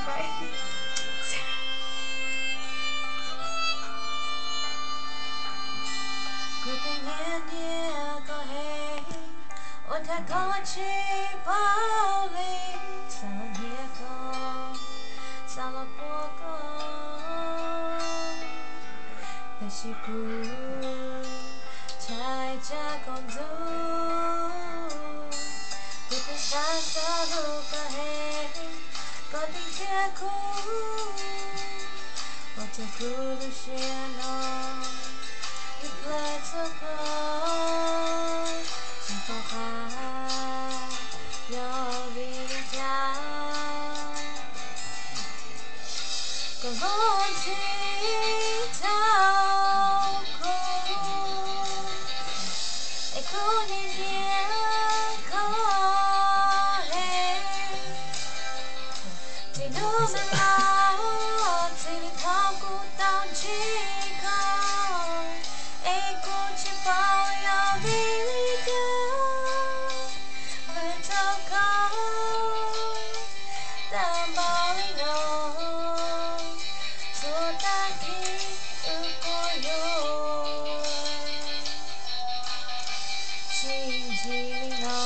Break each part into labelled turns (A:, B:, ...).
A: vậy. Cuộc tình yên như có hề ôn thật có chi bao ly sao là nghĩa con sao là bố con để chỉ cứ trái cha con du cuộc tình sáng xa vô có hề có tình chia cũ hoặc cha cũ được chia non let it go. Simple heart, you're really down. Go on, take down, go. I couldn't hear, go ahead. They know me now, they didn't come go down, Chico. Bao giờ vì cơ về cho con ta bao lâu rồi ta khi ước có yêu chỉ nó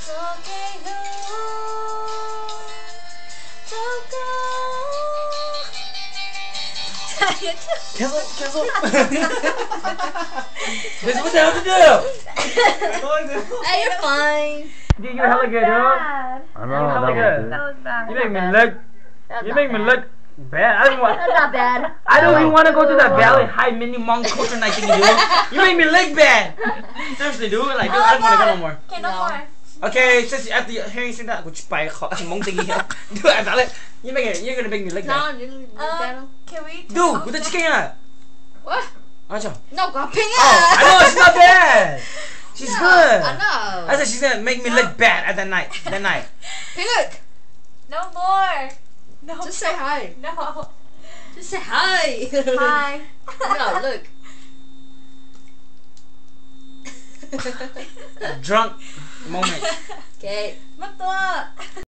A: cho cái hương cho
B: 계속 This what the hell to do?
A: Hey, you're fine.
B: You're hella good, dude.
C: I know.
B: You're hella good.
C: That was bad.
B: You make me look. You make me look bad. I don't want.
C: That's not bad.
B: I don't even want to go to that Valley High mini Hmong culture night thing, dude. You make me look bad. Seriously, dude. Like, dude, I don't want to go no more.
A: Okay, no more.
B: Okay, since after hearing you say that, which by Hmong thingy, dude, I thought it. You're gonna make me look bad.
A: Can we?
B: Dude, with the chicken at?
C: What?
B: Aren't
C: No, got pink.
B: Oh, I know it's not bad. She's good.
C: I know.
B: I said she's gonna make me look bad at that night. That night.
C: Pink.
A: No more. No.
C: Just say hi.
A: No.
C: Just say hi.
A: Hi.
C: No, look.
B: Drunk moment.
C: Okay.
A: Mất tua.